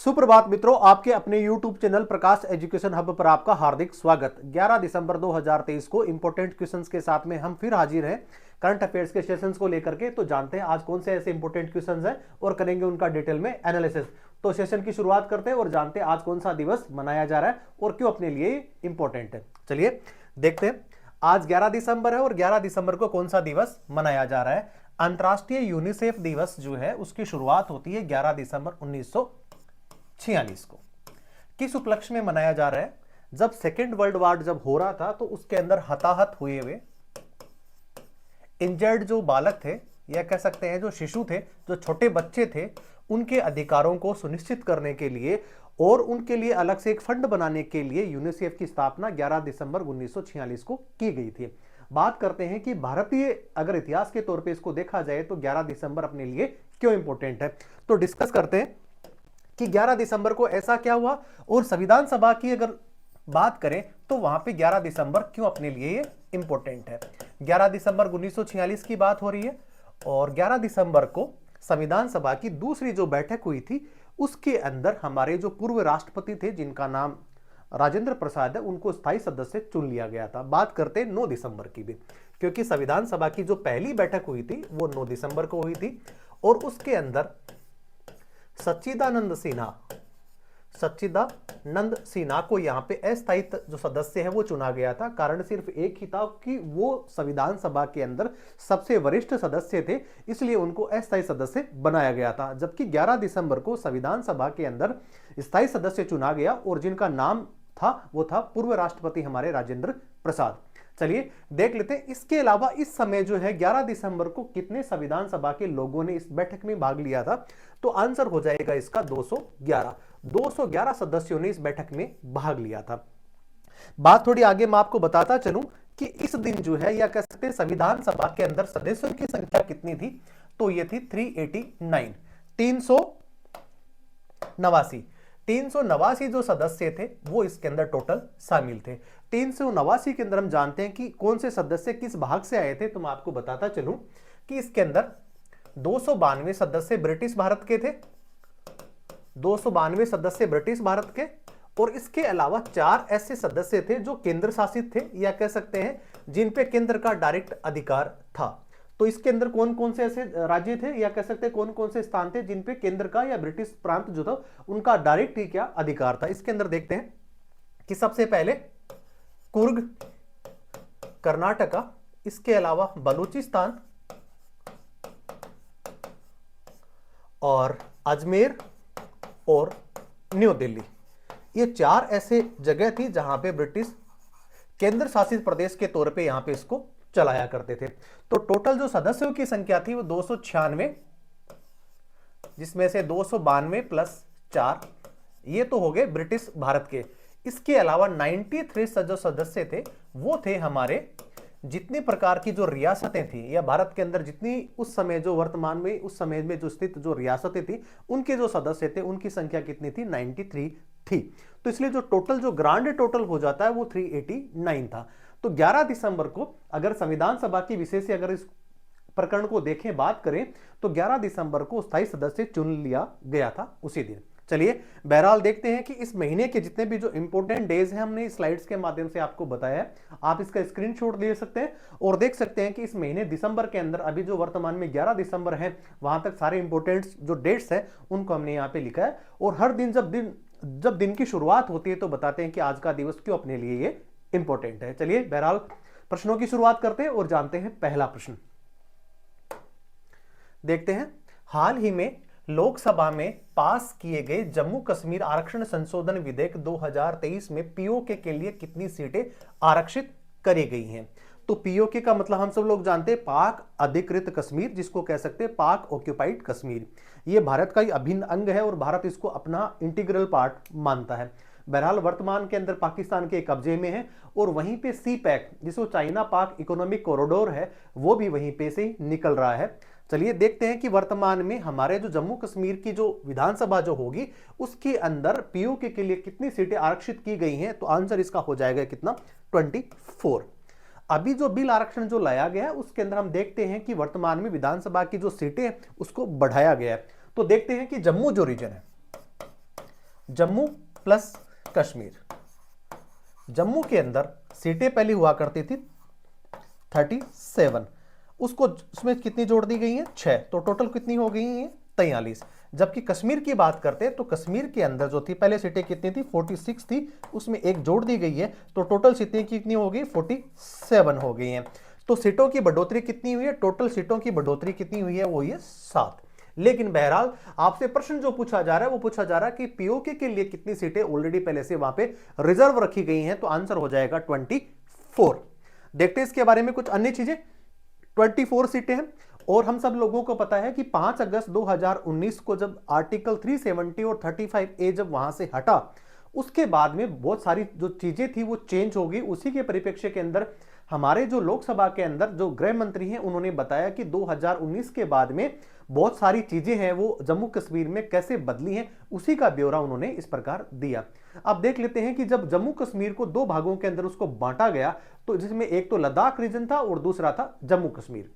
सुप्रभात मित्रों, आपके अपने YouTube चैनल प्रकाश एजुकेशन हब पर आपका हार्दिक स्वागत। 11 दिसंबर 2023 को इंपॉर्टेंट क्वेश्चंस के साथ में हम फिर हाजिर हैं करंट अफेयर्स के सेशंस को लेकर के। तो जानते हैं आज कौन से ऐसे इंपॉर्टेंट क्वेश्चंस हैं और करेंगे उनका डिटेल में एनालिसिस। तो सेशन की शुरुआत करते हैं और जानते हैं आज कौन सा दिवस मनाया जा रहा है और क्यों अपने लिए इंपॉर्टेंट है। चलिए देखते हैं, आज 11 दिसंबर है और 11 दिसंबर को कौन सा दिवस मनाया जा रहा है। अंतर्राष्ट्रीय यूनिसेफ दिवस जो है उसकी शुरुआत होती है 11 दिसंबर 1946 को। किस उपलक्ष्य में मनाया जा रहा है? जब सेकेंड वर्ल्ड वॉर जब हो रहा था तो उसके अंदर हताहत हुए हुए इंजर्ड जो बालक थे या कह सकते हैं जो शिशु थे, जो छोटे बच्चे थे, उनके अधिकारों को सुनिश्चित करने के लिए और उनके लिए अलग से एक फंड बनाने के लिए यूनिसेफ की स्थापना 11 दिसंबर 1946 को की गई थी। बात करते हैं कि भारतीय अगर इतिहास के तौर पे इसको देखा जाए तो 11 दिसंबर अपने लिए क्यों इंपॉर्टेंट है, तो डिस्कस करते हैं कि 11 दिसंबर को ऐसा क्या हुआ। और संविधान सभा की अगर बात करें तो वहां पे 11 दिसंबर क्यों अपने लिए ये इंपॉर्टेंट है। 11 दिसंबर 1946 की बात हो रही है और 11 दिसंबर को संविधान सभा की दूसरी जो बैठक हुई थी उसके अंदर हमारे जो पूर्व राष्ट्रपति थे जिनका नाम राजेंद्र प्रसाद है, उनको स्थायी सदस्य चुन लिया गया था। बात करते हैं 9 दिसंबर की भी, क्योंकि संविधान सभा की जो पहली बैठक हुई थी वो 9 दिसंबर को हुई थी और उसके अंदर सच्चिदानंद सिन्हा को यहाँ पे अस्थायी जो सदस्य है वो चुना गया था। कारण सिर्फ एक ही था कि वो संविधान सभा के अंदर सबसे वरिष्ठ सदस्य थे, इसलिए उनको अस्थायी सदस्य बनाया गया था। जबकि 11 दिसंबर को संविधान सभा के अंदर स्थायी सदस्य चुना गया और जिनका नाम था वो था पूर्व राष्ट्रपति हमारे राजेंद्र प्रसाद। चलिए देख लेते हैं। इसके अलावा इस समय जो है 11 दिसंबर को कितने संविधान सभा के लोगों ने इस बैठक में भाग लिया था, तो आंसर हो जाएगा इसका 211 सदस्यों ने इस बैठक में भाग लिया था। बात थोड़ी आगे मैं आपको बताता चलूं कि इस दिन जो है या कह सकते हैं संविधान सभा के अंदर सदस्यों की संख्या कितनी थी, तो ये थी 389 जो सदस्य थे वो इसके अंदर टोटल शामिल थे। 389 के अंदर हम जानते हैं कि कौन से सदस्य किस भाग से आए थे, तो मैं आपको बताता चलूं कि इसके अंदर 292 सदस्य ब्रिटिश भारत के थे, 292 सदस्य ब्रिटिश भारत के, और इसके अलावा 4 ऐसे सदस्य थे जो केंद्र शासित थे या कह सकते हैं जिन पे केंद्र का डायरेक्ट अधिकार था। तो इसके अंदर कौन कौन से ऐसे राज्य थे या कह सकते हैं कौन कौन से स्थान थे जिन पे केंद्र का या ब्रिटिश प्रांत जो था उनका डायरेक्ट ही क्या अधिकार था। इसके अंदर देखते हैं कि सबसे पहले कुर्ग कर्नाटका, इसके अलावा बलूचिस्तान और अजमेर और न्यू दिल्ली, ये 4 ऐसे जगह थी जहां पे ब्रिटिश केंद्र शासित प्रदेश के तौर पे यहां पे इसको चलाया करते थे। तो टोटल जो सदस्यों की संख्या थी वो 296, जिसमें से 292 प्लस 4 ये तो हो गए ब्रिटिश भारत के। इसके अलावा 93 जो सदस्य थे वो थे हमारे जितने प्रकार की जो रियासतें थी या भारत के अंदर जितनी उस समय जो वर्तमान में उस समय में जो स्थित जो रियासतें थी उनके जो सदस्य थे उनकी संख्या कितनी थी, 93 थी। तो इसलिए जो टोटल जो ग्रांड टोटल हो जाता है वो 389 था। तो 11 दिसंबर को अगर संविधान सभा की विशेष से अगर इस प्रकरण को देखें बात करें तो 11 दिसंबर को स्थायी सदस्य चुन लिया गया था उसी दिन। चलिए बहरहाल देखते हैं कि इस महीने के जितने भी जो इंपॉर्टेंट डेज हैं हमने स्लाइड्स के माध्यम से आपको बताया है, आप इसका स्क्रीनशॉट ले सकते हैं और देख सकते हैं कि इस महीने दिसंबर के अंदर अभी जो वर्तमान में 11 दिसंबर है वहां तक सारे इंपॉर्टेंट जो डेट्स हैं उनको हमने यहाँ पे लिखा है। और हर दिन जब दिन की शुरुआत होती है तो बताते हैं कि आज का दिवस क्यों अपने लिए ये इंपॉर्टेंट है। चलिए बहरहाल प्रश्नों की शुरुआत करते हैं और जानते हैं पहला प्रश्न। देखते हैं, हाल ही में लोकसभा में पास किए गए जम्मू कश्मीर आरक्षण संशोधन विधेयक 2023 में पीओके के लिए कितनी सीटें आरक्षित करी गई हैं। तो पीओके का मतलब हम सब लोग जानते हैं पाक अधिकृत कश्मीर, जिसको कह सकते हैं पाक ऑक्यूपाइड कश्मीर। ये भारत का ही अभिन्न अंग है और भारत इसको अपना इंटीग्रल पार्ट मानता है। बहरहाल वर्तमान के अंदर पाकिस्तान के कब्जे में है और वहीं पे सी पैक जिसको चाइना पाक इकोनॉमिक कॉरिडोर है वो भी वहीं पे से ही निकल रहा है। चलिए देखते हैं कि वर्तमान में हमारे जो जम्मू कश्मीर की जो विधानसभा जो होगी उसके अंदर पीओके के लिए कितनी सीटें आरक्षित की गई हैं, तो आंसर इसका हो जाएगा कितना, 24। अभी जो बिल आरक्षण जो लाया गया है उसके अंदर हम देखते हैं कि वर्तमान में विधानसभा की जो सीटें उसको बढ़ाया गया है। तो देखते हैं कि जम्मू जो रीजन है जम्मू प्लस कश्मीर। जम्मू के अंदर सीटें पहले हुआ करती थी 37, उसको उसमें कितनी जोड़ दी गई है 6, तो टोटल कितनी हो गई है 43। जबकि कश्मीर की बात करते हैं तो कश्मीर के अंदर जो थी पहले सीटें कितनी थी 46 थी, उसमें एक जोड़ दी गई है, तो टोटल सीटें कितनी हो गई 47 हो गई हैं। तो सीटों की बढ़ोतरी कितनी हुई है, टोटल सीटों की बढ़ोतरी कितनी हुई है, वो ये 7। लेकिन बहरहाल आपसे प्रश्न जो पूछा जा रहा है वो पूछा जा रहा है कि पीओके के लिए कितनी सीटें ऑलरेडी पहले से वहां पे रिजर्व रखी गई हैं, तो आंसर हो जाएगा 24। देखते हैं इसके बारे में कुछ अन्य चीजें। 24 सीटें हैं और हम सब लोगों को पता है कि 5 अगस्त 2019 को जब आर्टिकल 370 और 35A जब वहां से हटा, उसके बाद में बहुत सारी जो चीजें थी वो चेंज हो गई। उसी के परिप्रेक्ष्य के अंदर हमारे जो लोकसभा के अंदर जो गृह मंत्री हैं उन्होंने बताया कि 2019 के बाद में बहुत सारी चीजें हैं वो जम्मू कश्मीर में कैसे बदली हैं, उसी का ब्यौरा उन्होंने इस प्रकार दिया। अब देख लेते हैं कि जब जम्मू कश्मीर को 2 भागों के अंदर उसको बांटा गया, तो जिसमें एक तो लद्दाख रीजन था और दूसरा था जम्मू कश्मीर।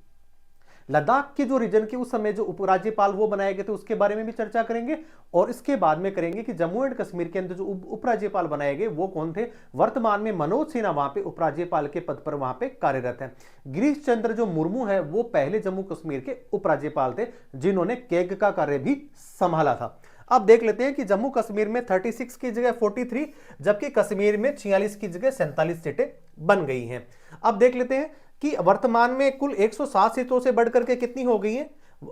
लद्दाख के जो रीजन के उस समय जो उपराज्यपाल वो बनाए गए थे उसके बारे में भी चर्चा करेंगे, और इसके बाद में करेंगे कि जम्मू एंड कश्मीर के अंदर जो उपराज्यपाल बनाए गए वो कौन थे। वर्तमान में मनोज सिन्हा वहां पे उपराज्यपाल के पद पर वहां पे कार्यरत है। गिरीश चंद्र जो मुर्मू है वो पहले जम्मू कश्मीर के उपराज्यपाल थे, जिन्होंने कैग का कार्य भी संभाला था। अब देख लेते हैं कि जम्मू कश्मीर में 36 की जगह 43, जबकि कश्मीर में 46 की जगह 47 सीटें बन गई हैं। अब देख लेते हैं कि वर्तमान में कुल 107 सीटों से बढ़कर के कितनी हो गई हैं।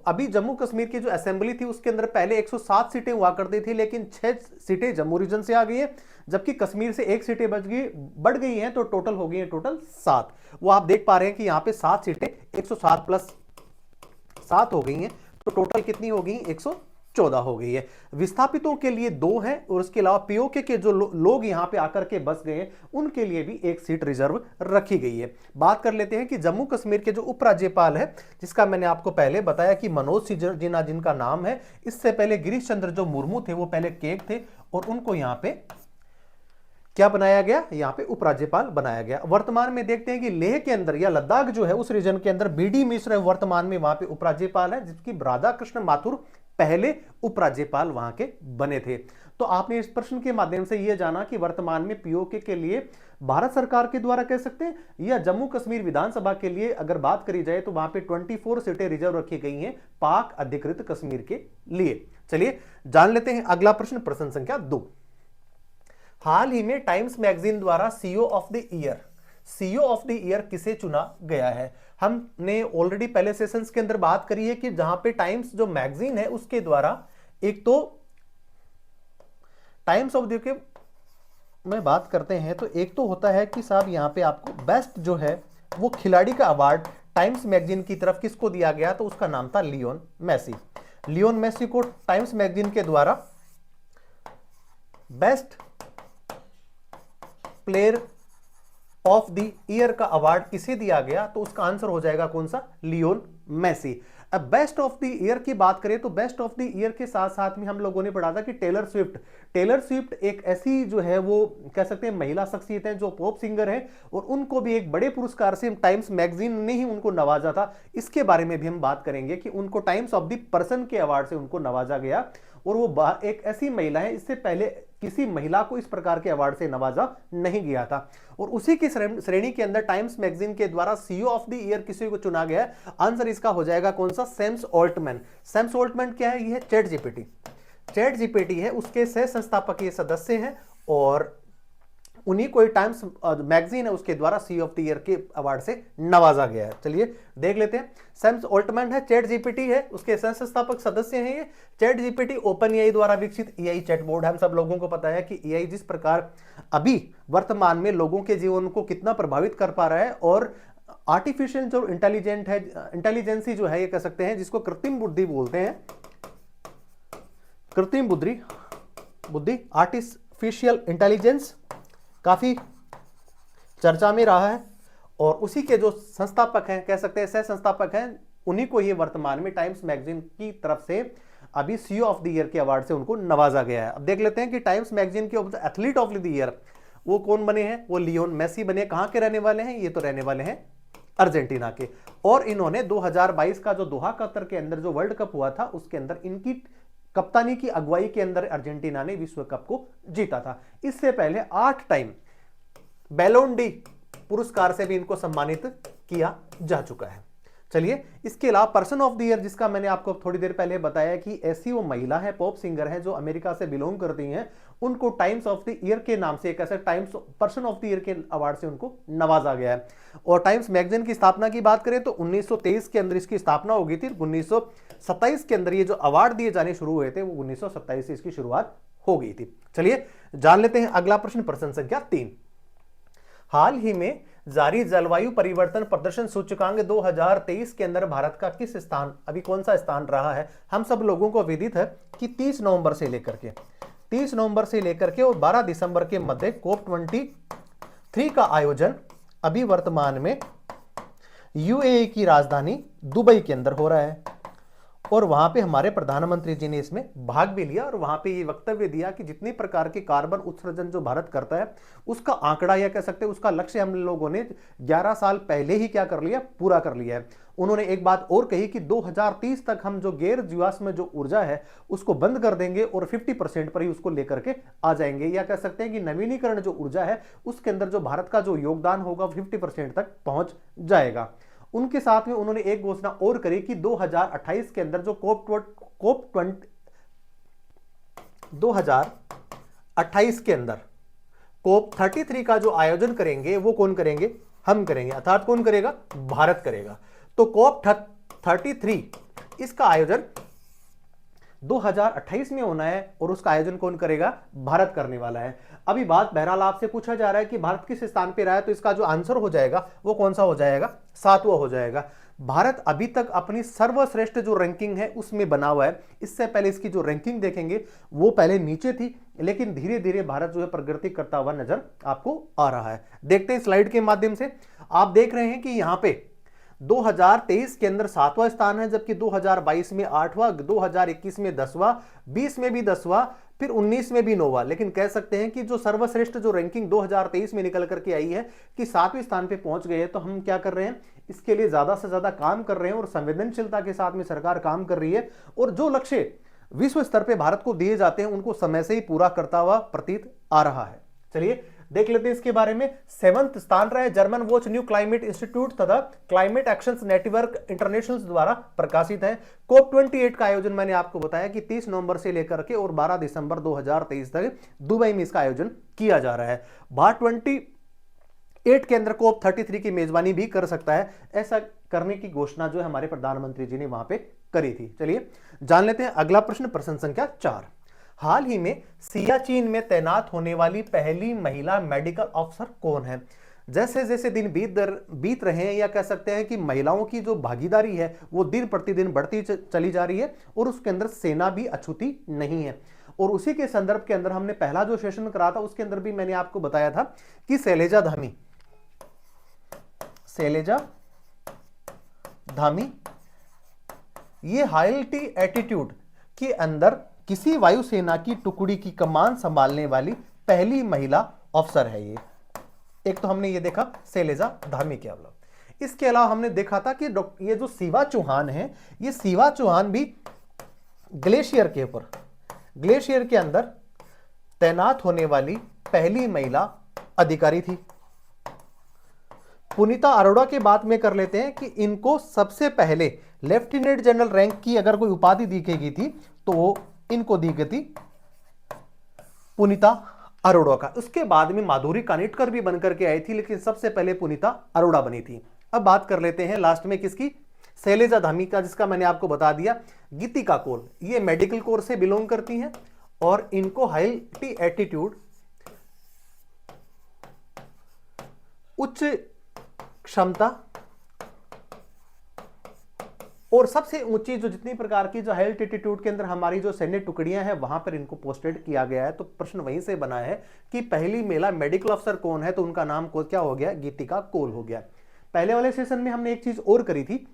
अभी जम्मू कश्मीर की जो असेंबली थी उसके अंदर पहले 107 सीटें हुआ करती थी, लेकिन 6 सीटें जम्मू रीजन से आ गई हैं, जबकि कश्मीर से 1 सीटें बढ़ गई हैं, तो टोटल हो गई हैं टोटल 7। वो आप देख पा रहे हैं कि यहां पे 7 सीटें 107 प्लस 7 हो गई हैं, तो टोटल कितनी हो गई 114 हो गई है। विस्थापितों के लिए 2 हैं और उसके अलावा पीओके के जो लोग यहां पे आकर के बस गए उनके लिए भी 1 सीट रिजर्व रखी गई है। बात कर लेते हैं कि जम्मू कश्मीर के जो उपराज्यपाल है, जिसका मैंने आपको पहले बताया कि मनोज सिन्हा जिनका नाम है, इससे पहले गिरीश चंद्र जो मुर्मू थे वो पहले केग थे और उनको यहां पे क्या बनाया गया, यहां पे उपराज्यपाल बनाया गया। वर्तमान में देखते हैं कि लेह के अंदर या लद्दाख जो है उस रीजन के अंदर बीडी मिश्र वर्तमान में वहां पे उपराज्यपाल है, जबकि राधा कृष्ण माथुर पहले उपराज्यपाल वहां के बने थे। तो आपने इस प्रश्न के माध्यम से यह जाना कि वर्तमान में पीओके के लिए भारत सरकार के द्वारा कह सकते हैं या जम्मू कश्मीर विधानसभा के लिए अगर बात करी जाए तो वहां पे 24 सीटें रिजर्व रखी गई हैं पाक अधिकृत कश्मीर के लिए। चलिए जान लेते हैं अगला प्रश्न, प्रश्न संख्या 2। हाल ही में टाइम्स मैगजीन द्वारा सीईओ ऑफ द ईयर किसे चुना गया है। हमने ऑलरेडी पहले सेशंस के अंदर बात करी है कि जहां पे टाइम्स जो मैगजीन है उसके द्वारा एक तो टाइम्स ऑफ द ईयर में बात करते हैं, तो एक तो होता है कि साहब यहां पे आपको बेस्ट जो है वो खिलाड़ी का अवार्ड टाइम्स मैगजीन की तरफ किसको दिया गया, तो उसका नाम था लियोन मेसी। लियोन मेसी को टाइम्स मैगजीन के द्वारा best player of the year का अवार्ड किसे दिया गया, तो उसका आंसर हो जाएगा कौन सा, लियोन मेसी। अब बेस्ट ऑफ द ईयर की बात करें तो बेस्ट ऑफ द ईयर के साथ साथ में हम लोगों ने पढ़ा था कि टेलर स्विफ्ट एक ऐसी जो है वो कह सकते हैं महिला शख्सियत है जो पॉप सिंगर है, और उनको भी एक बड़े पुरस्कार से टाइम्स मैगजीन ने ही उनको नवाजा था। इसके बारे में भी हम बात करेंगे कि उनको टाइम्स ऑफ द पर्सन के अवार्ड से उनको नवाजा गया, और वो एक ऐसी महिला है, इससे पहले किसी महिला को इस प्रकार के अवार्ड से नवाजा नहीं गया था। और उसी की श्रेणी के अंदर टाइम्स मैगजीन के द्वारा सीईओ ऑफ द ईयर किसी को चुना गया। आंसर इसका हो जाएगा कौन सा, सैम्स ऑल्टमैन। सैम्स ऑल्टमैन क्या है, ये है चैट जीपीटी है, उसके सह संस्थापक ये सदस्य हैं, और उन्हीं को टाइम्स मैगजीन है उसके द्वारा सीईओ ऑफ द ईयर के अवार्ड से नवाजा गया है। चलिए देख लेते हैं। सैम्स ऑल्टमैन है, चैट जीपीटी है, उसके सह संस्थापक सदस्य हैं ये। चैट जीपीटी ओपन एआई द्वारा विकसित एआई चैटबॉट है। हम सब लोगों को पता है कि एआई जिस प्रकार अभी वर्तमान में लोगों के जीवन को कितना प्रभावित कर पा रहा है, और आर्टिफिशियल जो इंटेलिजेंसी जो है ये कह सकते हैं, जिसको कृत्रिम बुद्धि बोलते हैं, कृत्रिम बुद्धि आर्टिफिशियल इंटेलिजेंस काफी चर्चा में रहा है, और उसी के जो संस्थापक हैं, कह सकते हैं सह संस्थापक हैं, उन्हीं को ही वर्तमान में टाइम्स मैगजीन की तरफ से अभी सीईओ ऑफ द ईयर के अवार्ड से उनको नवाजा गया है। अब देख लेते हैं कि टाइम्स मैगजीन के एथलीट ऑफ द ईयर वो कौन बने हैं, वो लियोन मेसी बने। कहां के रहने वाले हैं, ये तो रहने वाले हैं अर्जेंटीना के, और इन्होंने 2022 का जो दोहा कतर के अंदर जो वर्ल्ड कप हुआ था उसके अंदर इनकी कप्तानी की अगुवाई के अंदर अर्जेंटीना ने विश्व कप को जीता था। इससे पहले 8 टाइम बैलोन डी पुरस्कार से भी इनको सम्मानित किया जा चुका है। चलिए, इसके अलावा पर्सन ऑफ द ईयर, जिसका मैंने आपको थोड़ी देर पहले बताया कि ऐसी वो महिला है, पॉप सिंगर है, जो अमेरिका से बिलोंग करती हैं, उनको टाइम्स ऑफ द ईयर के नाम से, एक ऐसे times person of the year के अवार्ड से उनको नवाजा गया है। और टाइम्स मैगजीन की स्थापना की बात करें तो 1923 के अंदर इसकी स्थापना हो गई थी। 1927 के अंदर ये जो अवार्ड दिए जाने शुरू हुए थे वो 1927 से इसकी शुरुआत हो गई थी। चलिए जान लेते हैं अगला प्रश्न, प्रश्न संख्या 3। हाल ही में जारी जलवायु परिवर्तन प्रदर्शन सूचकांक 2023 के अंदर भारत का किस स्थान, अभी कौन सा स्थान रहा है? हम सब लोगों को विदित है कि 30 नवंबर से लेकर के और 12 दिसंबर के मध्य COP23 का आयोजन अभी वर्तमान में UAE की राजधानी दुबई के अंदर हो रहा है। और वहां पे हमारे प्रधानमंत्री जी ने इसमें भाग भी लिया और वहां पे ये वक्तव्य दिया कि जितनी प्रकार के कार्बन उत्सर्जन जो भारत करता है उसका आंकड़ा या कह सकते हैं उसका लक्ष्य हम लोगों ने 11 साल पहले ही क्या कर लिया, पूरा कर लिया है। उन्होंने एक बात और कही कि 2030 तक हम जो गैर जीवाश्म जो ऊर्जा है उसको बंद कर देंगे और 50% पर ही उसको लेकर के आ जाएंगे, या कह सकते हैं कि नवीनीकरण जो ऊर्जा है उसके अंदर जो भारत का जो योगदान होगा 50% तक पहुंच जाएगा। उनके साथ में उन्होंने एक घोषणा और करी कि 2028 के अंदर जो COP28 के अंदर COP33 का जो आयोजन करेंगे वो कौन करेंगे? हम करेंगे, अर्थात कौन करेगा? भारत करेगा। तो COP33 इसका आयोजन 2028 में होना है और उसका आयोजन कौन करेगा? भारत करने वाला है। अभी बात बहरहाल आपसे पूछा जा रहा है कि भारत किस स्थान पे रहा है, तो इसका जो आंसर हो जाएगा वो कौन सा हो जाएगा? 7वां हो जाएगा। भारत अभी तक अपनी सर्वश्रेष्ठ जो रैंकिंग है उसमें बना हुआ है। इससे पहले इसकी जो रैंकिंग देखेंगे वो पहले नीचे थी, लेकिन धीरे धीरे भारत जो है प्रगति करता हुआ नजर आपको आ रहा है। देखते हैं स्लाइड के माध्यम से। आप देख रहे हैं कि यहां पे 2023 के अंदर 7वां स्थान है, जबकि 2022 में 8वां, 2021 में 10वां, 20 में भी 10वां, फिर 19 में भी 9वां। लेकिन कह सकते हैं कि जो सर्वश्रेष्ठ जो रैंकिंग 2023 में निकल करके आई है कि 7वें स्थान पे पहुंच गए हैं, तो हम क्या कर रहे हैं? इसके लिए ज्यादा से ज्यादा काम कर रहे हैं और संवेदनशीलता के साथ में सरकार काम कर रही है और जो लक्ष्य विश्व स्तर पे भारत को दिए जाते हैं उनको समय से ही पूरा करता हुआ प्रतीत आ रहा है। चलिए देख लेते हैं इसके बारे में। 7वां स्थान रहा है German watch new climate institute तथा क्लाइमेट एक्शंस नेटवर्क इंटरनेशनल द्वारा प्रकाशित है। COP28 का आयोजन मैंने आपको बताया कि 30 नवंबर से लेकर के और 12 दिसंबर 2023 तक दुबई में इसका आयोजन किया जा रहा है। भारत 28 के अंदर COP33 की मेजबानी भी कर सकता है। ऐसा करने की घोषणा जो है हमारे प्रधानमंत्री जी ने वहां पे करी थी। चलिए जान लेते हैं अगला प्रश्न, प्रश्न संख्या 4। हाल ही में सियाचिन में तैनात होने वाली पहली महिला मेडिकल अफसर कौन है? जैसे जैसे दिन बीत रहे हैं, या कह सकते हैं कि महिलाओं की जो भागीदारी है वो दिन प्रतिदिन बढ़ती चली जा रही है और उसके अंदर सेना भी अछूती नहीं है। और उसी के संदर्भ के अंदर हमने पहला जो सेशन करा था उसके अंदर भी मैंने आपको बताया था कि शैलेजा धामी ये हाईटी एटीट्यूड के अंदर किसी वायुसेना की टुकड़ी की कमान संभालने वाली पहली महिला अफसर है। ये एक तो हमने ये देखा शैलेजा धामी के अलावा, इसके अलावा हमने देखा था कि ये जो शिवा चौहान है, ये शिवा चौहान भी ग्लेशियर के अंदर तैनात होने वाली पहली महिला अधिकारी थी। पुनीता अरोड़ा के बात में कर लेते हैं कि इनको सबसे पहले लेफ्टिनेंट जनरल रैंक की अगर कोई उपाधि दी गई थी तो इनको दी गई थी पुनीता अरोड़ा का। उसके बाद में माधुरी कानिटकर भी बनकर के आई थी, लेकिन सबसे पहले पुनीता अरोड़ा बनी थी। अब बात कर लेते हैं लास्ट में किसकी? शैलेजा धामी का, जिसका मैंने आपको बता दिया। गीतिका कौल ये मेडिकल कोर से बिलोंग करती हैं और इनको हाई एटीट्यूड, उच्च क्षमता और सबसे ऊंची जो जितनी प्रकार की जो हाई एल्टीट्यूड के अंदर हमारी जो सैन्य टुकड़ियां हैं वहां पर इनको पोस्टेड किया गया है। तो प्रश्न वहीं से बना है कि पहली महिला मेडिकल अफसर कौन है, तो उनका नाम को क्या हो गया? गीतिका कौल हो गया। पहले वाले सेशन में हमने एक चीज और करी थी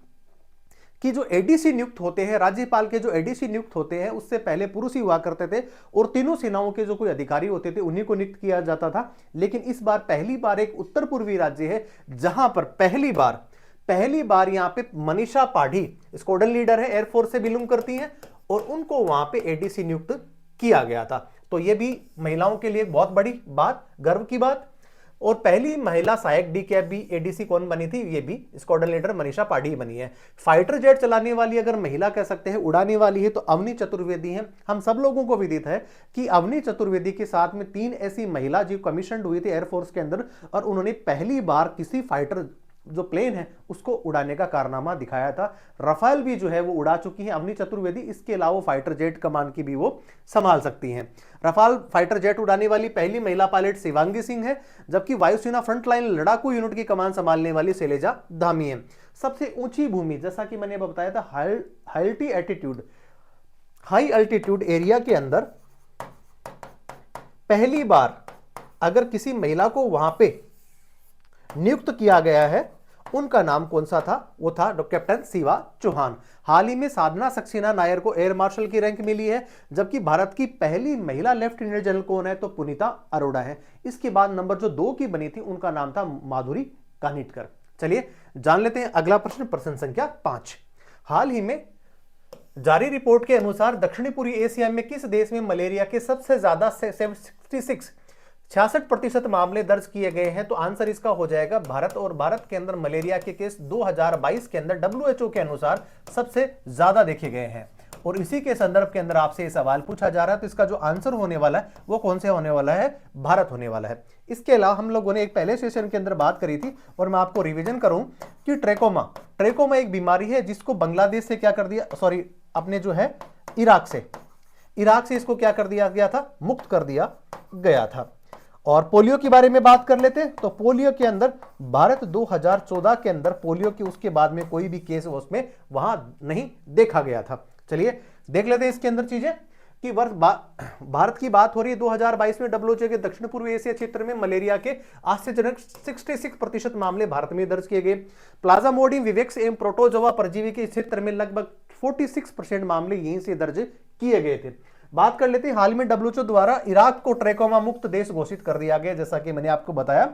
कि जो एडीसी नियुक्त होते हैं, राज्यपाल के जो एडीसी नियुक्त होते हैं उससे पहले पुरुष ही हुआ करते थे और तीनों सेनाओं के जो कोई अधिकारी होते थे उन्हीं को नियुक्त किया जाता था। लेकिन इस बार पहली बार एक उत्तर पूर्वी राज्य है जहां पर पहली बार यहां पे मनीषा पाढ़ी स्क्वाड्रन लीडर है, एयरफोर्स से बिलोंग करती हैं और उनको वहां पे एडीसी नियुक्त किया गया था। तो ये भी महिलाओं के लिए बहुत बड़ी बात, गर्व की बात। और पहली महिला सहायक डी कैब भी एडीसी कौन बनी थी, ये भी स्क्वाड्रन लीडर मनीषा पांडे बनी है। फाइटर जेट चलाने वाली अगर महिला कह सकते हैं उड़ाने वाली है तो अवनी चतुर्वेदी है। हम सब लोगों को विदित है कि अवनी चतुर्वेदी के साथ में 3 ऐसी महिला जो कमीशन हुई थी एयरफोर्स के अंदर, और उन्होंने पहली बार किसी फाइटर जो प्लेन है उसको उड़ाने का कारनामा दिखाया था। रफाल भी जो है वो उड़ा चुकी है अवनी चतुर्वेदी। इसके अलावा फाइटर जेट कमान की भी वो संभाल सकती हैं। रफाल फाइटर जेट उड़ाने वाली पहली महिला पायलट शिवांगी सिंह है, जबकि वायुसेना फ्रंटलाइन लड़ाकू यूनिट की कमान संभालने वाली शैलेजा धामी है। सबसे ऊंची भूमि, जैसा कि मैंने बताया था, हाई अल्टीट्यूड एरिया के अंदर पहली बार अगर किसी महिला को वहां पे नियुक्त किया गया है, उनका नाम कौन सा था, वो था कैप्टन शिवा चौहान। हाल ही में साधना सक्सेना नायर को एयर मार्शल की रैंक मिली है, जबकि भारत की पहली महिला लेफ्टिनेंट जनरल कौन है, तो पुनीता अरोड़ा है। इसके बाद नंबर जो 2 की बनी थी उनका नाम था माधुरी कानिटकर। चलिए जान लेते हैं अगला प्रश्न, प्रश्न संख्या 5। हाल ही में जारी रिपोर्ट के अनुसार दक्षिणी पूर्वी एशिया में किस देश में मलेरिया के सबसे ज्यादा 66% मामले दर्ज किए गए हैं, तो आंसर इसका हो जाएगा भारत। और भारत के अंदर मलेरिया के केस 2022 के अंदर WHO के अनुसार सबसे ज्यादा देखे गए हैं। और इसी के संदर्भ के अंदर आपसे ये सवाल पूछा जा रहा है, तो इसका जो आंसर होने वाला है वो कौन से होने वाला है, भारत होने वाला है। इसके अलावा हम लोगों ने एक पहले सेशन के अंदर बात करी थी, और मैं आपको रिवीजन करूं कि ट्रेकोमा एक बीमारी है जिसको बांग्लादेश से क्या कर दिया, सॉरी अपने जो है इराक से इसको क्या कर दिया गया था, मुक्त कर दिया गया था। और पोलियो के बारे में बात कर लेते हैं, तो पोलियो के अंदर भारत 2014 के अंदर पोलियो के उसके बाद में कोई भी केस उसमें वहां नहीं देखा गया था। चलिए देख लेते हैं इसके अंदर चीजें कि भारत की बात हो रही है। 2022 में WHO के दक्षिण पूर्व एशिया क्षेत्र में मलेरिया के आश्चर्यजनक 66% मामले भारत में दर्ज किए गए। प्लाज्मोडियम विवेक्स एवं प्रोटोजोआ परजीवी के क्षेत्र में लगभग 46% मामले यहीं से दर्ज किए गए थे। बात कर लेते हैं, हाल में WHO द्वारा इराक को ट्रेकोमा मुक्त देश घोषित कर दिया गया, जैसा कि मैंने आपको बताया।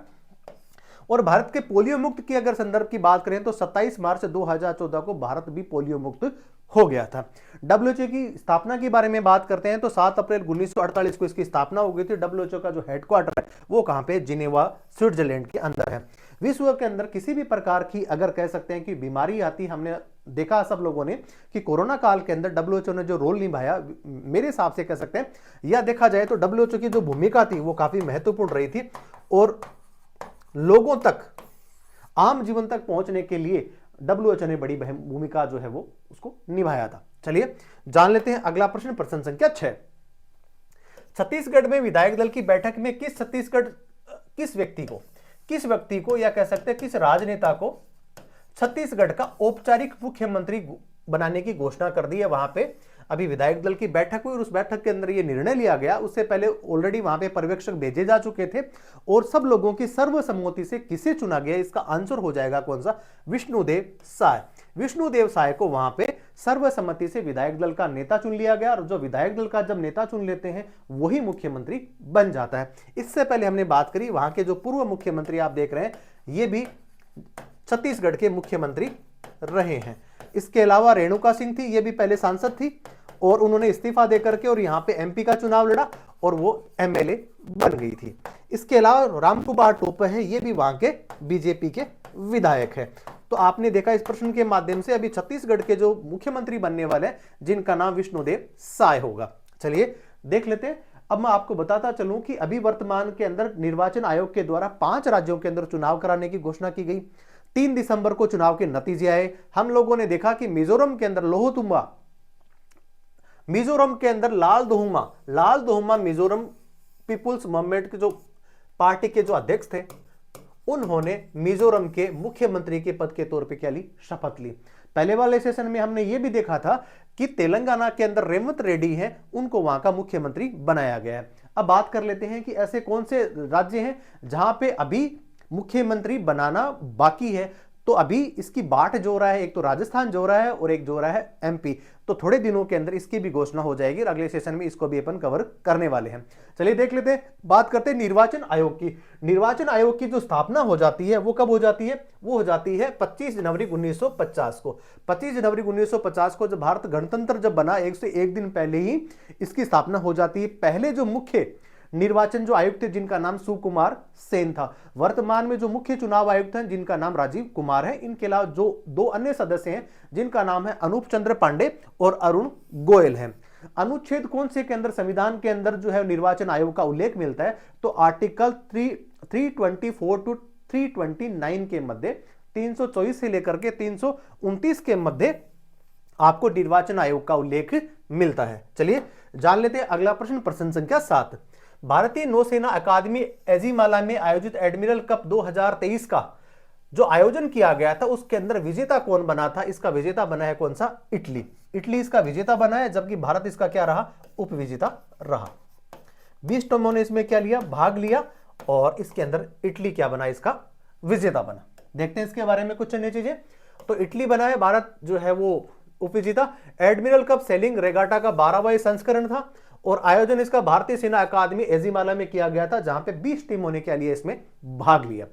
और भारत के पोलियो मुक्त की अगर संदर्भ की बात करें तो 27 मार्च 2014 को भारत भी पोलियो मुक्त हो गया था। WHO की स्थापना के बारे में बात करते हैं तो 7 अप्रैल 1948 को इसकी स्थापना हो गई थी। WHO का जो हेडक्वार्टर है वो कहां पे, जिनेवा स्विट्जरलैंड के अंदर है। विश्व के अंदर किसी भी प्रकार की अगर कह सकते हैं कि बीमारी आती, हमने देखा सब लोगों ने कि कोरोना काल के अंदर WHO ने जो रोल निभाया, मेरे हिसाब से कह सकते हैं, या देखा जाए तो WHO की जो भूमिका थी वो काफी महत्वपूर्ण रही थी, और लोगों तक, आम जीवन तक पहुंचने के लिए WHO ने बड़ी भूमिका जो है वो उसको निभाया था। चलिए जान लेते हैं अगला प्रश्न, प्रश्न संख्या 6। छत्तीसगढ़ में विधायक दल की बैठक में किस व्यक्ति को या कह सकते हैं किस राजनेता को छत्तीसगढ़ का औपचारिक मुख्यमंत्री बनाने की घोषणा कर दी है। वहां पे अभी विधायक दल की बैठक हुई और उस बैठक के अंदर यह निर्णय लिया गया। उससे पहले ऑलरेडी वहां पे पर्यवेक्षक भेजे जा चुके थे, और सब लोगों की सर्वसम्मति से किसे चुना गया, इसका आंसर हो जाएगा कौन सा, विष्णुदेव साय। विष्णुदेव साय को वहां पे सर्वसम्मति से विधायक दल का नेता चुन लिया गया, और जो विधायक दल का जब नेता चुन लेते हैं वही मुख्यमंत्री बन जाता है। इससे पहले हमने बात करी वहां के जो पूर्व मुख्यमंत्री आप देख रहे हैं, ये भी छत्तीसगढ़ के मुख्यमंत्री रहे हैं। इसके अलावा रेणुका सिंह थी, ये भी पहले सांसद थी, और उन्होंने इस्तीफा देकर के और यहाँ पे MP का चुनाव लड़ा और वो MLA बन गई थी। इसके अलावा रामकुमार टोपे हैं, ये भी वहां के BJP के विधायक है। तो आपने देखा इस प्रश्न के माध्यम से अभी छत्तीसगढ़ के जो मुख्यमंत्री बनने वाले हैं, जिनका नाम विष्णुदेव साय होगा। चलिए देख लेते हैं। अब मैं आपको बताता चलूं कि अभी वर्तमान के अंदर निर्वाचन आयोग के द्वारा 5 राज्यों के अंदर चुनाव कराने की घोषणा की गई। 3 दिसंबर को चुनाव के नतीजे आए। हम लोगों ने देखा कि मिजोरम के अंदर लोहोतुंगा, मिजोरम के अंदर लाल दोहुमा मिजोरम पीपुल्स मूवमेंट के जो पार्टी के जो अध्यक्ष थे, उन्होंने मिजोरम के मुख्यमंत्री के पद के तौर पे क्या ली, शपथ ली। पहले वाले सेशन में हमने ये भी देखा था कि तेलंगाना के अंदर रेवंत रेड्डी हैं, उनको वहां का मुख्यमंत्री बनाया गया है। अब बात कर लेते हैं कि ऐसे कौन से राज्य हैं जहां पे अभी मुख्यमंत्री बनाना बाकी है। तो अभी इसकी बाट जो रहा है, एक तो राजस्थान जो रहा है और एक जो रहा है एमपी। तो थोड़े दिनों के अंदर इसकी भी घोषणा हो जाएगी और अगले सेशन में इसको भी अपन कवर करने वाले हैं। चलिए देख लेते हैं, बात करते हैं निर्वाचन आयोग की। निर्वाचन आयोग की जो स्थापना हो जाती है वो कब हो जाती है? वो हो जाती है 25 जनवरी 1950 को। 25 जनवरी 1950 को जब भारत गणतंत्र जब बना, एक से एक दिन पहले ही इसकी स्थापना हो जाती है। पहले जो मुख्य निर्वाचन जो आयुक्त थे जिनका नाम सुकुमार सेन था। वर्तमान में जो मुख्य चुनाव आयुक्त हैं जिनका नाम राजीव कुमार है। इनके अलावा जो दो अन्य सदस्य हैं जिनका नाम है अनूप चंद्र पांडे और अरुण गोयल है। अनुच्छेद कौन से के अंदर संविधान के अंदर जो है निर्वाचन आयोग का उल्लेख मिलता है? तो आर्टिकल 324 टू 329 के मध्य, 324 से लेकर के 329 के मध्य आपको निर्वाचन आयोग का उल्लेख मिलता है। चलिए जान लेते हैं अगला प्रश्न, प्रश्न संख्या 7। भारतीय नौसेना अकादमी एजिमाला में आयोजित एडमिरल कप 2023 का जो आयोजन किया गया था उसके अंदर विजेता कौन बना था? इसका विजेता बना है कौन सा? इटली। इटली इसका विजेता बना है, जबकि भारत इसका क्या रहा? उपविजेता रहा। 20 टीमों ने इसमें क्या लिया? भाग लिया, और इसके अंदर इटली क्या बना? इसका विजेता बना। देखते हैं इसके बारे में कुछ अन्य चीजें। तो इटली बना है, भारत जो है वो उपविजेता। एडमिरल कप सेलिंग रेगाटा का 12वां संस्करण था और आयोजन इसका भारतीय सेना अकादमी एजिमाला में किया गया था, जहां पे 20 टीमों ने क्या लिया? इसमें भाग लिया।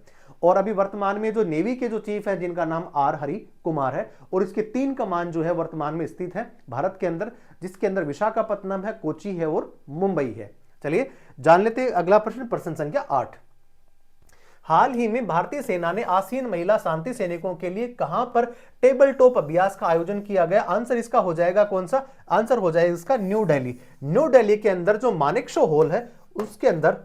और अभी वर्तमान में जो नेवी के जो चीफ है जिनका नाम आर हरि कुमार है, और इसके 3 कमान जो है वर्तमान में स्थित है भारत के अंदर, जिसके अंदर विशाखापत्तनम है, कोची है और मुंबई है। चलिए जान लेते हैं अगला प्रश्न, प्रश्न संख्या 8। हाल ही में भारतीय सेना ने आसियान महिला शांति सैनिकों के लिए कहां पर टेबल टॉप अभ्यास का आयोजन किया गया? आंसर इसका हो जाएगा कौन सा? आंसर हो जाएगा इसका न्यू दिल्ली। न्यू दिल्ली के अंदर जो मानेकशॉ हॉल है उसके अंदर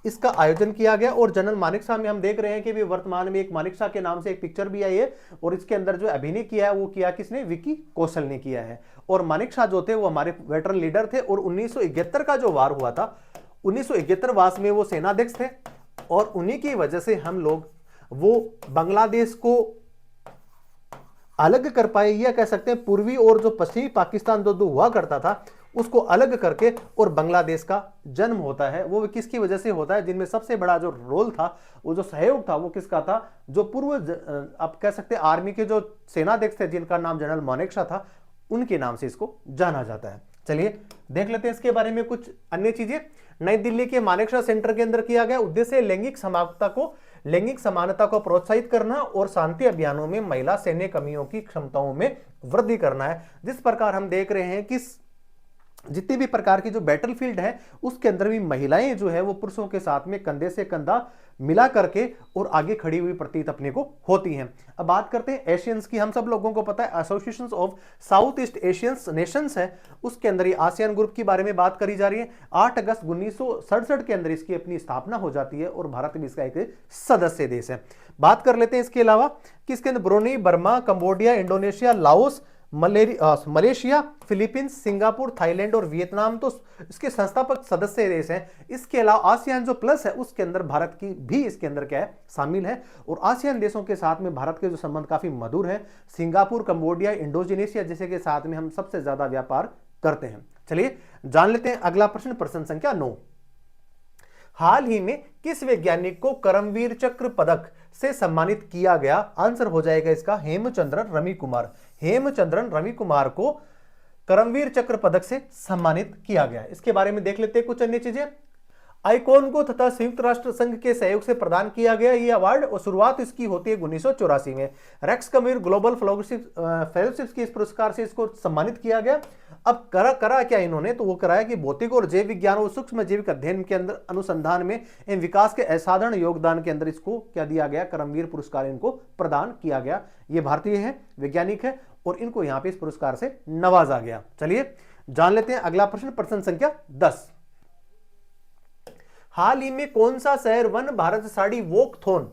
इसका आयोजन किया गया। और जनरल मानेकशॉ में हम देख रहे हैं कि भी वर्तमान में एक मानेकशॉ के नाम से एक पिक्चर भी आई है, और इसके अंदर जो अभिनय किया है वो किया किसने? विकी कौशल ने किया है। और मानेकशॉ जो थे वो हमारे वेटरन लीडर थे, और 1971 का जो वार हुआ था, 1971 वार में वो सेनाध्यक्ष थे, और उन्हीं की वजह से हम लोग वो बांग्लादेश को अलग कर पाए, या कह सकते हैं पूर्वी और जो पश्चिमी पाकिस्तान जो हुआ करता था उसको अलग करके और बांग्लादेश का जन्म होता है। वो किसकी वजह से होता है? जिनमें सबसे बड़ा जो रोल था, वो जो सहयोग था, वो किसका था? जो पूर्व आप कह सकते हैं आर्मी के जो सेनाध्यक्ष थे जिनका नाम जनरल मानेकशॉ था, उनके नाम से इसको जाना जाता है। चलिए देख लेते हैं इसके बारे में कुछ अन्य चीजें। नई दिल्ली के मानेकशॉ सेंटर के अंदर किया गया। उद्देश्य लैंगिक समानता को प्रोत्साहित करना और शांति अभियानों में महिला सैन्य कर्मियों की क्षमताओं में वृद्धि करना है। जिस प्रकार हम देख रहे हैं कि जितनी भी प्रकार की जो बैटलफील्ड है उसके अंदर भी महिलाएं जो है वो पुरुषों के साथ में कंधे से कंधा मिला करके और आगे खड़ी हुई प्रतीत अपने को होती हैं। अब बात करते हैं एशियंस की। हम सब लोगों को पता है association of south east Asians Nations है, उसके अंदर ये आसियान ग्रुप की बारे में बात करी जा रही है। 8 अगस्त 1967 के अंदर इसकी अपनी स्थापना हो जाती है और भारत भी इसका एक सदस्य देश है। बात कर लेते हैं इसके अलावा कि इसके अंदर Brunei, Burma, Cambodia, Indonesia, Laos, Malaysia, Philippines, Singapore, Thailand और वियतनाम तो इसके संस्थापक सदस्य देश हैं। इसके अलावा आसियान जो प्लस है उसके अंदर भारत की भी इसके अंदर क्या है? शामिल है। और आसियान देशों के साथ में भारत के जो संबंध काफी मधुर है। सिंगापुर, कंबोडिया, इंडोनेशिया जैसे के साथ में हम सबसे ज्यादा व्यापार करते हैं। चलिए जान लेते हैं अगला प्रश्न, प्रश्न संख्या 9। हाल ही में किस वैज्ञानिक को करमवीर चक्र पदक से सम्मानित किया गया? आंसर हो जाएगा इसका हेमचंद्रन रवि कुमार। हेमचंद्रन रवि कुमार को करमवीर चक्र पदक से सम्मानित किया गया। इसके बारे में देख लेते हैं कुछ अन्य चीजें। आइकॉन को तथा संयुक्त राष्ट्र संघ के सहयोग से प्रदान किया गया ये अवार्ड, और शुरुआत इसकी होती है 1984 में। रेक्स कमीर ग्लोबल फेलोशिप के इस पुरस्कार से इसको सम्मानित किया गया। अब करा क्या इन्होंने? तो वो कराया कि भौतिक और जैव विज्ञान और सूक्ष्म जैविक अध्ययन के अंदर अनुसंधान में एवं विकास के असाधारण योगदान के अंदर इसको क्या दिया गया? करमवीर पुरस्कार इनको प्रदान किया गया। ये भारतीय है, वैज्ञानिक है, और इनको यहां पे इस पुरस्कार से नवाजा गया। चलिए जान लेते हैं अगला प्रश्न, प्रश्न संख्या 10। हाल ही में कौन सा शहर वन भारत साड़ी वॉकथॉन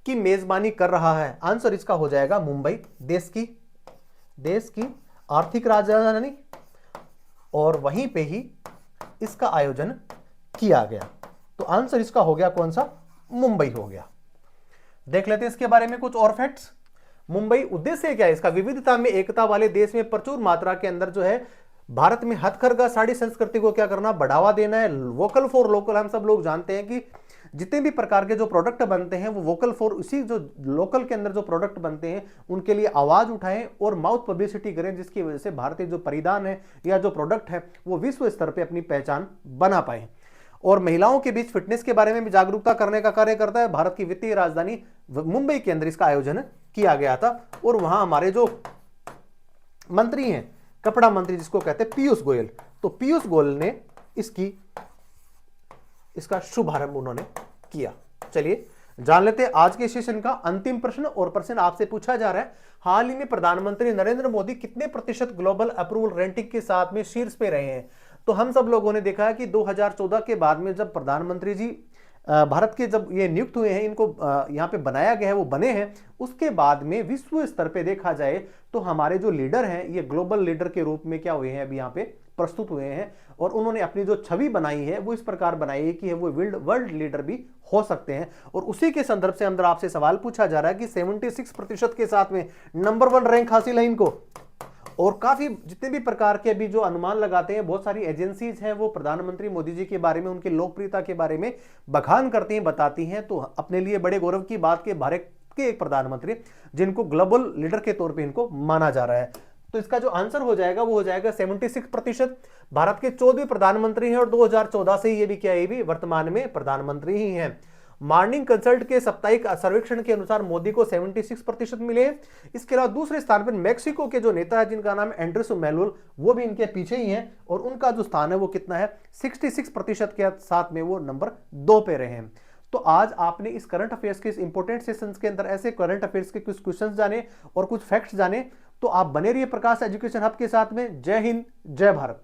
की मेजबानी कर रहा है? आंसर इसका हो जाएगा मुंबई। देश की आर्थिक राजधानी, और वहीं पे ही इसका आयोजन किया गया। तो आंसर इसका हो गया कौन सा? मुंबई हो गया। देख लेते हैं इसके बारे में कुछ और फैक्ट्स। मुंबई उद्देश्य क्या है इसका? विविधता में एकता वाले देश में प्रचुर मात्रा के अंदर जो है भारत में हथकरघा साड़ी संस्कृति को क्या करना, बढ़ावा देना है। वोकल फॉर लोकल, हम सब लोग जानते हैं कि जितने भी प्रकार के जो प्रोडक्ट बनते हैं वो वोकल फॉर, उसी जो लोकल के अंदर जो प्रोडक्ट बनते हैं उनके लिए आवाज उठाएं और माउथ पब्लिसिटी करें, जिसकी वजह से भारतीय जो परिधान है या जो प्रोडक्ट है वो विश्व स्तर पर अपनी पहचान बना पाए। और महिलाओं के बीच फिटनेस के बारे में भी जागरूकता करने का कार्य करता है। भारत की वित्तीय राजधानी मुंबई के अंदर इसका आयोजन किया गया था और वहां हमारे जो मंत्री हैं, कपड़ा मंत्री जिसको कहते हैं पीयूष गोयल, तो पीयूष गोयल ने इसका शुभारंभ उन्होंने किया। चलिए जान लेते हैं आज के सेशन का अंतिम प्रश्न, और प्रश्न आपसे पूछा जा रहा है, हाल ही में प्रधानमंत्री नरेंद्र मोदी कितने प्रतिशत ग्लोबल अप्रूवल रेटिंग के साथ में शीर्ष पे रहे हैं? तो हम सब लोगों ने देखा है कि 2014 के बाद में जब प्रधानमंत्री जी भारत के जब ये नियुक्त हुए हैं, इनको यहाँ पे बनाया गया है, वो बने हैं, उसके बाद में विश्व स्तर पे देखा जाए तो हमारे जो लीडर हैं ये ग्लोबल लीडर के रूप में क्या हुए हैं, अभी यहाँ पे प्रस्तुत हुए हैं। और उन्होंने अपनी जो छवि बनाई है वो इस प्रकार बनाई है कि वो वर्ल्ड लीडर भी हो सकते हैं। और उसी के संदर्भ से अंदर आपसे सवाल पूछा जा रहा है कि 76% के साथ में नंबर 1 रैंक हासिल है इनको। और काफी जितने भी प्रकार के अभी जो अनुमान लगाते हैं, बहुत सारी एजेंसीज हैं वो प्रधानमंत्री मोदी जी के बारे में, उनकी लोकप्रियता के बारे में बखान करती हैं, बताती हैं। तो अपने लिए बड़े गौरव की बात कि भारत के एक प्रधानमंत्री जिनको ग्लोबल लीडर के तौर पे इनको माना जा रहा है। तो इसका जो आंसर हो जाएगा वो हो जाएगा 76%। भारत के 14वें प्रधानमंत्री हैं और 2014 से ये भी क्या है, ये भी वर्तमान में प्रधानमंत्री ही हैं। मॉर्निंग कंसल्ट के साप्ताहिक सर्वेक्षण के अनुसार मोदी को 76% मिले हैं। इसके अलावा दूसरे स्थान पर मैक्सिको के जो नेता है जिनका नाम एंड्रेस मैनुअल, वो भी इनके पीछे ही हैं और उनका जो स्थान है वो कितना है, 66% के साथ में वो नंबर 2 पे रहे हैं। तो आज आपने इस करंट अफेयर्स के इस इंपॉर्टेंट सेशंस के अंदर ऐसे करंट अफेयर्स के कुछ क्वेश्चंस जाने और कुछ फैक्ट्स जाने। तो आप बने रहिए प्रकाश एजुकेशन हब के साथ में। जय हिंद, जय भारत।